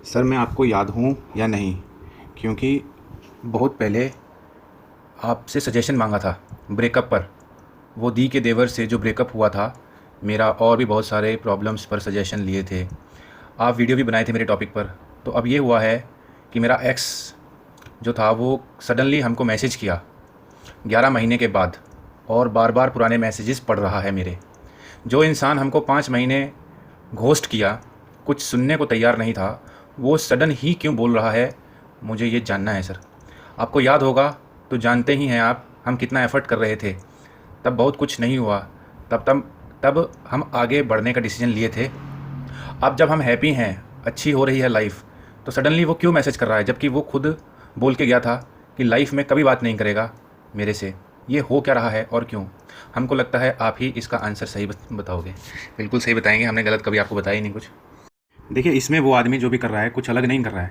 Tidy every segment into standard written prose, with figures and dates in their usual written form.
Sir मैं आपको याद हूँ या नहीं, क्योंकि बहुत पहले आपसे सजेशन मांगा था ब्रेकअप पर। वो दी के देवर से जो ब्रेकअप हुआ था मेरा, और भी बहुत सारे प्रॉब्लम्स पर सजेशन लिए थे। आप वीडियो भी बनाए थे मेरे टॉपिक पर। तो अब ये हुआ है कि मेरा एक्स जो था वो सडनली हमको मैसेज किया 11 महीने के बाद, और बार बार पुराने मैसेजेस पढ़ रहा है मेरे। जो इंसान हमको 5 महीने घोस्ट किया, कुछ सुनने को तैयार नहीं था, वो सडन ही क्यों बोल रहा है, मुझे ये जानना है सर। आपको याद होगा तो जानते ही हैं आप, हम कितना एफ़र्ट कर रहे थे। तब बहुत कुछ नहीं हुआ। तब तब तब हम आगे बढ़ने का डिसीजन लिए थे। अब जब हम हैप्पी हैं, अच्छी हो रही है लाइफ, तो सडनली वो क्यों मैसेज कर रहा है, जबकि वो खुद बोल के गया था कि लाइफ में कभी बात नहीं करेगा मेरे से। ये हो क्या रहा है और क्यों? हमको लगता है आप ही इसका आंसर सही बताओगे। बिल्कुल सही बताएंगे, हमने गलत कभी आपको बताया ही नहीं कुछ। देखिए, इसमें वो आदमी जो भी कर रहा है कुछ अलग नहीं कर रहा है।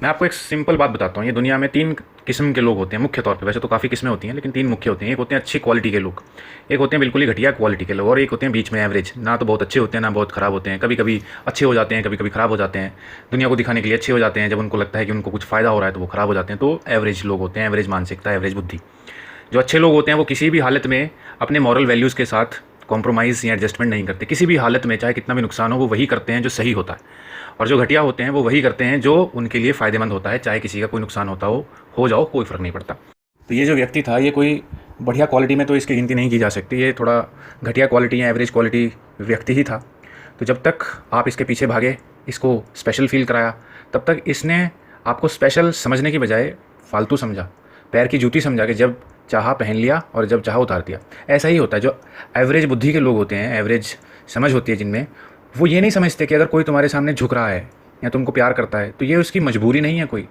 मैं आपको एक सिंपल बात बताता हूँ। ये दुनिया में 3 किस्म के लोग होते हैं मुख्य तौर पे। वैसे तो काफ़ी किस्में होती हैं, लेकिन 3 मुख्य होते हैं। एक होते हैं अच्छी क्वालिटी के लोग, एक होते हैं बिल्कुल ही घटिया क्वालिटी के लोग, और एक होते हैं बीच में एवरेज। ना तो बहुत अच्छे होते हैं, ना बहुत ख़राब होते हैं। कभी कभी अच्छे हो जाते हैं, कभी कभी ख़राब हो जाते हैं। दुनिया को दिखाने के लिए अच्छे हो जाते हैं, जब उनको लगता है कि उनको कुछ फ़ायदा हो रहा है तो वो ख़राब हो जाते हैं। तो एवरेज लोग होते हैं, एवरेज मानसिकता, एवरेज बुद्धि। जो अच्छे लोग होते हैं वो किसी भी हालत में अपने मॉरल वैल्यूज़ के साथ कॉम्प्रोमाइज़ या एडजस्टमेंट नहीं करते। किसी भी हालत में चाहे कितना भी नुकसान हो, वो वही करते हैं जो सही होता है। और जो घटिया होते हैं वो वही करते हैं जो उनके लिए फ़ायदेमंद होता है। चाहे किसी का कोई नुकसान होता हो जाओ, कोई फ़र्क नहीं पड़ता। तो ये जो व्यक्ति था, ये कोई बढ़िया क्वालिटी में तो इसकी गिनती नहीं की जा सकती। ये थोड़ा घटिया क्वालिटी या एवरेज क्वालिटी व्यक्ति ही था। तो जब तक आप इसके पीछे भागे, इसको स्पेशल फील कराया, तब तक इसने आपको स्पेशल समझने की बजाय फालतू समझा, पैर की जूती समझा कि जब चाहा पहन लिया और जब चाहा उतार दिया। ऐसा ही होता है। जो एवरेज बुद्धि के लोग होते हैं, एवरेज समझ होती है जिनमें, वो ये नहीं समझते कि अगर कोई तुम्हारे सामने झुक रहा है या तुमको प्यार करता है तो ये उसकी मजबूरी नहीं है कोई,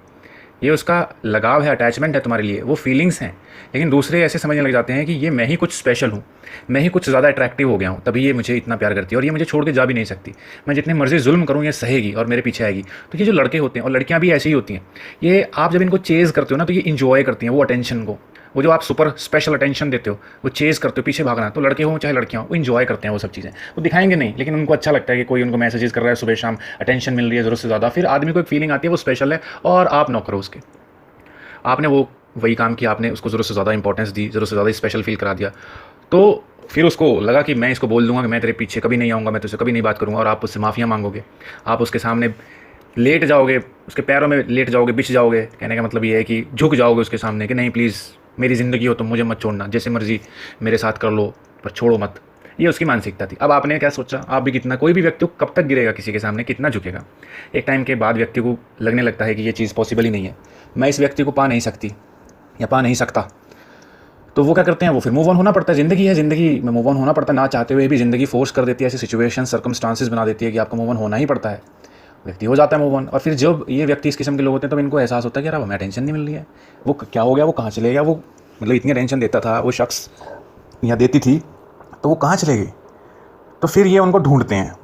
ये उसका लगाव है, अटैचमेंट है तुम्हारे लिए, वो फीलिंग्स हैं। लेकिन दूसरे ऐसे समझने लग जाते हैं कि ये मैं ही कुछ स्पेशल हूँ, मैं ही कुछ ज़्यादा अट्रैक्टिव हो गया हूँ, तभी ये मुझे इतना प्यार करती है और ये मुझे छोड़ के जा भी नहीं सकती। मैं जितने मर्जी जुल्म करूँ ये सहेगी और मेरे पीछे आएगी। तो ये जो लड़के होते हैं और लड़कियाँ भी ऐसी ही होती हैं, ये आप जब इनको चेज़ करते हो ना तो ये इंजॉय करती हैं वो अटेंशन को। वो जो आप सुपर स्पेशल अटेंशन देते हो, वो चेज़ करते हो, पीछे भागना, तो लड़के हों चाहे लड़कियाँ हों, वो इन्जॉय करते हैं वो सब चीज़ें। वो दिखाएंगे नहीं, लेकिन उनको अच्छा लगता है कि कोई उनको मैसेजेस कर रहा है सुबह शाम, अटेंशन मिल रही है ज़रूरत से ज़्यादा। फिर आदमी को एक फीलिंग आती है वो स्पेशल है और आप नौकर हो उसके। आपने वो वही काम किया, आपने उसको ज़रूरत से ज़्यादा इंपॉर्टेंस दी, ज़रूरत से ज़्यादा स्पेशल फील करा दिया। तो फिर उसको लगा कि मैं इसको बोल दूंगा कि मैं तेरे पीछे कभी नहीं आऊँगा, मैं तुझसे कभी नहीं बात करूँगा, और आप उससे माफ़िया मांगोगे। आप उसके सामने लेट जाओगे, उसके पैरों में लेट जाओगे, बिछ जाओगे। कहने का मतलब ये है कि झुक जाओगे उसके सामने कि नहीं प्लीज़ मेरी ज़िंदगी हो, तुम मुझे मत छोड़ना, जैसे मर्जी मेरे साथ कर लो पर छोड़ो मत। ये उसकी मानसिकता थी। अब आपने क्या सोचा, आप भी कितना, कोई भी व्यक्ति को कब तक गिरेगा किसी के सामने, कितना झुकेगा? एक टाइम के बाद व्यक्ति को लगने लगता है कि ये चीज़ पॉसिबल ही नहीं है, मैं इस व्यक्ति को पा नहीं सकती या पा नहीं सकता। तो वो क्या करते हैं, वो फिर मूव ऑन होना पड़ता है। ज़िंदगी है, ज़िंदगी में मूव ऑन होना पड़ता है। ना चाहते हुए भी ज़िंदगी फोर्स कर देती है, ऐसी सिचुएशन सर्कमस्टांसेस बना देती है कि आपको मूव ऑन होना ही पड़ता है। व्यक्ति हो जाता है मूव ऑन। और फिर जब ये व्यक्ति इस किस्म के लोग होते हैं तब इनको एहसास होता है कि यार हमें अटेंशन नहीं मिल रही है, वो क्या हो गया, वो कहाँ चले गया, वो मतलब इतनी अटेंशन देता था वो शख्स या देती थी, तो वो कहाँ चले गई। तो फिर ये उनको ढूंढते हैं,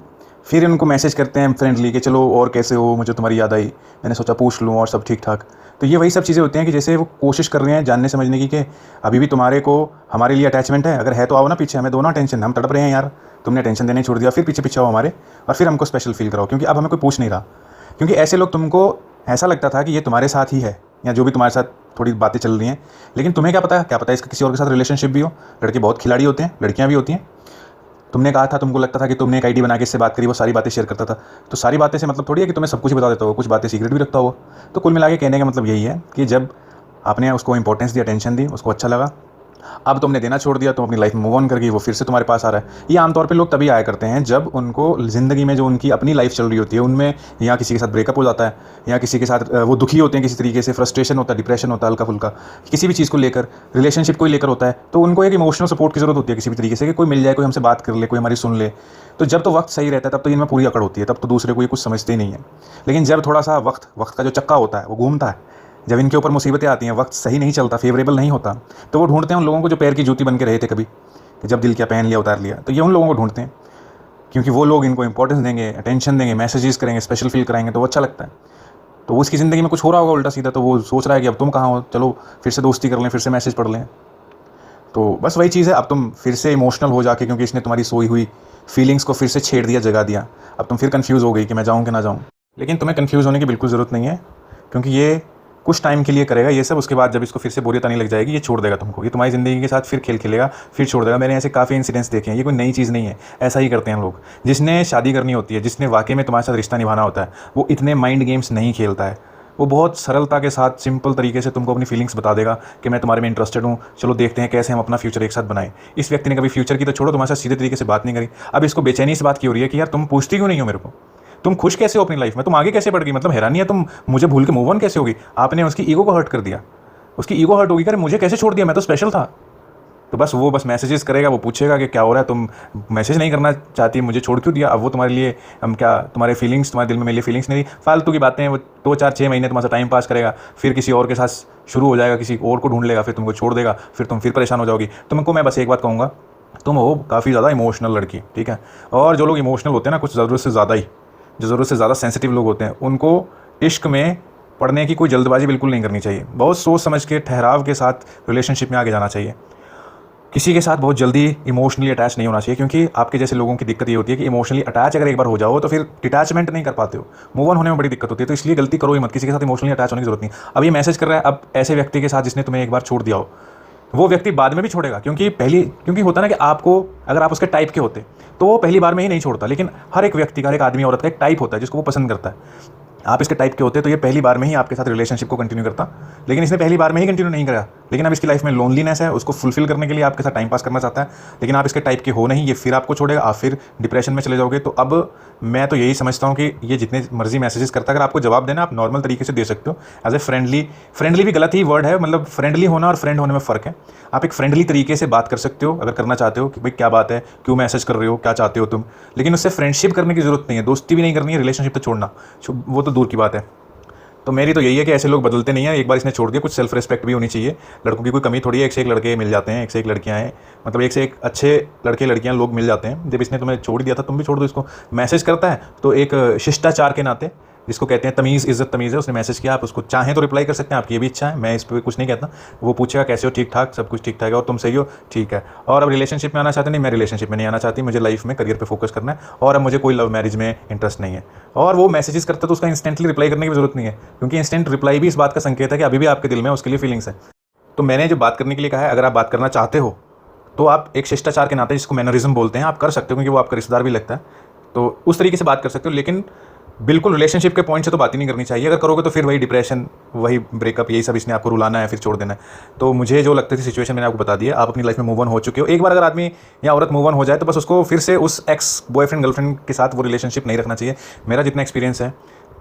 फिर उनको मैसेज करते हैं फ्रेंडली कि चलो और कैसे हो, मुझे तुम्हारी याद आई, मैंने सोचा पूछ लूँ और सब ठीक ठाक। तो ये वही सब चीज़ें होती हैं कि जैसे वो कोशिश कर रहे हैं जानने समझने की कि अभी भी तुम्हारे को हमारे लिए अटैचमेंट है, अगर है तो आओ ना पीछे, हमें दोनों अटेंशन, हम तड़प रहे हैं यार, तुमने अटेंशन देने छोड़ दिया, फिर पीछे पीछे आओ हमारे और फिर हमको स्पेशल फील कराओ, क्योंकि अब हमें कोई पूछ नहीं रहा। क्योंकि ऐसे लोग, तुमको ऐसा लगता था कि ये तुम्हारे साथ ही है या जो भी तुम्हारे साथ थोड़ी बातें चल रही हैं, लेकिन तुम्हें क्या पता इसका किसी और के साथ रिलेशनशिप भी हो। लड़के बहुत खिलाड़ी होते हैं, लड़कियाँ भी होती हैं। तुमने कहा था, तुमको लगता था कि तुमने एक आईडी बना के इससे बात करी, वो सारी बातें शेयर करता था। तो सारी बातें से मतलब थोड़ी है कि तुम्हें सब कुछ बता देता हो, कुछ बातें सीक्रेट भी रखता हो। तो कुल मिला के कहने का मतलब यही है कि जब आपने उसको इंपॉर्टेंस दी, अटेंशन दी, उसको अच्छा लगा, अब तुमने देना छोड़ दिया, तुम अपनी लाइफ में मूव ऑन कर गई, वो फिर से तुम्हारे पास आ रहा है। ये आमतौर पे लोग तभी आया करते हैं जब उनको ज़िंदगी में जो उनकी अपनी लाइफ चल रही होती है उनमें या किसी के साथ ब्रेकअप हो जाता है, या किसी के साथ वो दुखी होते हैं किसी तरीके से, फ्रस्ट्रेशन होता है, डिप्रेशन होता है हल्का फुल्का, किसी भी चीज़ को लेकर, रिलेशनशिप को लेकर होता है, तो उनको एक इमोशनल सपोर्ट की ज़रूरत होती है किसी भी तरीके से, कि कोई मिल जाए, कोई हमसे बात कर ले, कोई हमारी सुन ले। तो जब तो वक्त सही रहता है तब तो इनमें पूरी अकड़ होती है, तब तो दूसरे को ये कुछ समझते ही नहीं है। लेकिन जब थोड़ा सा वक्त का जो चक्का होता है वो घूमता है, जब इनके ऊपर मुसीबतें आती हैं, वक्त सही नहीं चलता, फेवरेबल नहीं होता, तो वो ढूंढते हैं उन लोगों को जो पैर की जूती बन के रहे थे कभी, कि जब दिल क्या पहन लिया उतार लिया। तो ये उन लोगों को ढूंढते हैं क्योंकि वो लोग इनको इंपॉर्टेंस देंगे, अटेंशन देंगे, मैसेजेस करेंगे, स्पेशल फील कराएंगे, तो वो अच्छा लगता है। तो उसकी ज़िंदगी में कुछ हो रहा होगा उल्टा सीधा, तो वो सोच रहा है कि अब तुम कहाँ हो, चलो फिर से दोस्ती कर लें, फिर से मैसेज पढ़ लें। तो बस वही चीज़ है, अब तुम फिर से इमोशनल हो जाके, क्योंकि इसने तुम्हारी सोई हुई फीलिंग्स को फिर से छेड़ दिया, जगा दिया, अब तुम फिर कन्फ्यूज़ हो गई कि मैं जाऊँ कि ना जाऊँ। लेकिन तुम्हें कन्फ्यूज़ होने की बिल्कुल ज़रूरत नहीं है, क्योंकि ये कुछ टाइम के लिए करेगा ये सब। उसके बाद जब इसको फिर से बोरियत आने लग जाएगी, ये छोड़ देगा तुमको। ये तुम्हारी ज़िंदगी के साथ फिर खेल खेलेगा, फिर छोड़ देगा। मैंने ऐसे काफ़ी इंसिडेंट्स देखे हैं, ये कोई नई चीज़ नहीं है, ऐसा ही करते हैं लोग। जिसने शादी करनी होती है, जिसने वाकई में तुम्हारे साथ रिश्ता निभाना होता है, वो इतने माइंड गेम्स नहीं खेलता है। वो बहुत सरलता के साथ, सिंपल तरीके से तुमको अपनी फीलिंग्स बता देगा कि मैं तुम्हारे में इंटरेस्टेड हूँ, चलो देखते हैं कैसे हम अपना फ्यूचर एक साथ बनाएं। इस व्यक्ति ने कभी फ्यूचर की तो छोड़ो, तुम्हारे साथ सीधे तरीके से बात नहीं करी। अब इसको बेचैनी से बात की हो रही है कि यार तुम पूछती क्यों नहीं हो मेरे को, तुम खुश कैसे हो अपनी लाइफ में, तुम आगे कैसे बढ़ गई, मतलब हैरानी है, तुम मुझे भूल के मूव ऑन कैसे होगी। आपने उसकी ईगो को हर्ट कर दिया, उसकी ईगो हर्ट होगी, अरे मुझे कैसे छोड़ दिया, मैं तो स्पेशल था। तो बस वो बस मैसेजेस करेगा, वो पूछेगा कि क्या हो रहा है, तुम मैसेज नहीं करना चाहती, मुझे छोड़ क्यों दिया। अब वो तुम्हारे लिए हम क्या, तुम्हारे फीलिंग्स, तुम्हारे दिल में मेरे लिए फीलिंग्स नहीं, फालतू की बातें। वो 2 4 6 महीने तुम्हारे टाइम पास करेगा, फिर किसी और के साथ शुरू हो जाएगा, किसी और को ढूंढ लेगा, फिर तुमको छोड़ देगा, फिर तुम फिर परेशान हो जाओगी। तुमको मैं बस एक बात कहूँगा, तुम हो काफ़ी ज़्यादा इमोशनल लड़की, ठीक है। और जो लोग इमोशनल होते हैं ना, कुछ ज़रूरत से ज़्यादा ही, जो ज़रूरत से ज़्यादा सेंसिटिव लोग होते हैं, उनको इश्क में पढ़ने की कोई जल्दबाजी बिल्कुल नहीं करनी चाहिए। बहुत सोच समझ के, ठहराव के साथ रिलेशनशिप में आगे जाना चाहिए। किसी के साथ बहुत जल्दी इमोशनली अटैच नहीं होना चाहिए, क्योंकि आपके जैसे लोगों की दिक्कत ये होती है कि इमोशनली अटैच अगर एक बार हो जाओ तो फिर डिटैचमेंट नहीं कर पाते हो, मूव ऑन होने में बड़ी दिक्कत होती है। तो इसलिए गलती करो ही मत, किसी के साथ इमोशनली अटैच होने की जरूरत नहीं। अब ये मैसेज कर रहा है, अब ऐसे व्यक्ति के साथ जिसने तुम्हें एक बार छोड़ दिया हो, वो व्यक्ति बाद में भी छोड़ेगा, क्योंकि होता ना कि आपको, अगर आप उसके टाइप के होते तो वो पहली बार में ही नहीं छोड़ता। लेकिन हर एक व्यक्ति का, हर एक आदमी औरत का एक टाइप होता है जिसको वो पसंद करता है। आप इसके टाइप के होते तो ये पहली बार में ही आपके साथ रिलेशनशिप को कंटिन्यू करता, लेकिन इसने पहली बार में ही कंटिन्यू नहीं करा। लेकिन अब इसकी लाइफ में लोनलीनेस है, उसको फुलफिल करने के लिए आपके साथ टाइम पास करना चाहता है, लेकिन आप इसके टाइप के हो नहीं, ये फिर आपको छोड़ेगा, आप फिर डिप्रेशन में चले जाओगे। तो अब मैं तो यही समझता हूँ कि ये जितने मर्जी मैसेजेस करता है, अगर आपको जवाब देना, आप नॉर्मल तरीके से दे सकते हो, एज ए फ्रेंडली भी गलत ही वर्ड है, मतलब फ्रेंडली होना और फ्रेंड होने में फ़र्क है। आप एक फ्रेंडली तरीके से बात कर सकते हो अगर करना चाहते हो कि भाई क्या बात है, क्यों मैसेज कर रहे हो, क्या चाहते हो तुम। लेकिन उससे फ्रेंडशिप करने की जरूरत नहीं है, दोस्ती भी नहीं करनी है, रिलेशनशिप तो छोड़ना, वो तो दूर की बात है। तो मेरी तो यही है कि ऐसे लोग बदलते नहीं हैं, एक बार इसने छोड़ दिया, कुछ सेल्फ रिस्पेक्ट भी होनी चाहिए। लड़कों की कोई कमी थोड़ी है, एक से एक लड़के मिल जाते हैं, एक से एक लड़कियां हैं, मतलब एक से एक अच्छे लड़के लड़कियां लोग मिल जाते हैं। जब इसने तुम्हें छोड़ दिया था, तुम भी छोड़ दो इसको। मैसेज करता है तो एक शिष्टाचार के नाते, जिसको कहते हैं तमीज़, इज्जत तमीज़ है, उसने मैसेज किया, आप उसको चाहें तो रिप्लाई कर सकते हैं, आपकी ये भी इच्छा है, मैं इस पर कुछ नहीं कहता। वो पूछेगा कैसे हो, ठीक ठाक, सब कुछ ठीक ठाक है, और तुम सही हो, ठीक है। और अब रिलेशनशिप में आना चाहते नहीं, मैं रिलेशनशिप में नहीं आना चाहती, मुझे लाइफ में करियर पे फोकस करना है, और अब मुझे कोई लव मैरिज में इंटरेस्ट नहीं है। और वो मैसेजेस करता है तो उसका इंस्टेंटली रिप्लाई करने की जरूरत नहीं है, क्योंकि इंस्टेंट रिप्लाई भी इस बात का संकेत है कि अभी भी आपके दिल में उसके लिए फीलिंग्स है। तो मैंने जो बात करने के लिए कहा है, अगर आप बात करना चाहते हो तो आप एक शिष्टाचार के नाते, जिसको मैनरिज्म बोलते हैं, आप कर सकते हो, क्योंकि वो आपका रिश्तेदार भी लगता है, तो उस तरीके से बात कर सकते हो। लेकिन बिल्कुल रिलेशनशिप के पॉइंट से तो बात ही नहीं करनी चाहिए। अगर करोगे तो फिर वही डिप्रेशन, वही ब्रेकअप, यही सब इसने आपको रुलाना है, फिर छोड़ देना है। तो मुझे जो लगती थी सिचुएशन मैंने आपको बता दी है। आप अपनी लाइफ में मूव ऑन हो चुके हो। एक बार अगर आदमी या औरत मूव ऑन हो जाए तो बस उसको फिर से उस एक्स बॉयफ्रेंड गर्लफ्रेंड के साथ वो रिलेशनशिप नहीं रखना चाहिए। मेरा जितना एक्सपीरियंस है,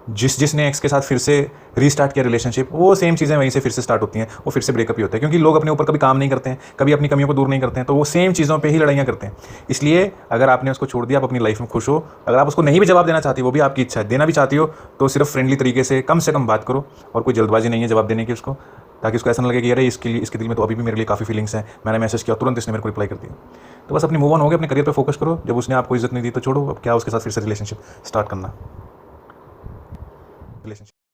जिसने एक्स के साथ फिर से रीस्टार्ट किया रिलेशनशिप, वो सेम चीज़ें वहीं से फिर से स्टार्ट होती हैं, वो फिर से ब्रेकअप ही होता है, क्योंकि लोग अपने ऊपर कभी काम नहीं करते हैं, कभी अपनी कमियों को दूर नहीं करते हैं, तो वो सेम चीज़ों पे ही लड़ाइयाँ करते हैं। इसलिए अगर आपने उसको छोड़ दिया, आप अपनी लाइफ में खुश हो। अगर आप उसको नहीं भी जवाब देना चाहती, वो भी आपकी इच्छा है, देना भी चाहती हो तो सिर्फ फ्रेंडली तरीके से कम बात करो, और कोई जल्दबाजी नहीं है जवाब देने की उसको, ताकि उसको ऐसा ना लगे कि अरे इसके दिल में तो अभी भी मेरे लिए काफ़ी फीलिंग्स हैं, मैंने मैसेज किया तुरंत इसने मेरे को रिप्लाई कर दिया। तो बस अपनी मूव ऑन हो गए, अपने करियर पर फोकस करो। जब उसने आपको इज्जत नहीं दी तो छोड़ो, अब क्या उसके साथ फिर से रिलेशनशिप स्टार्ट करना। रिलेशनशिप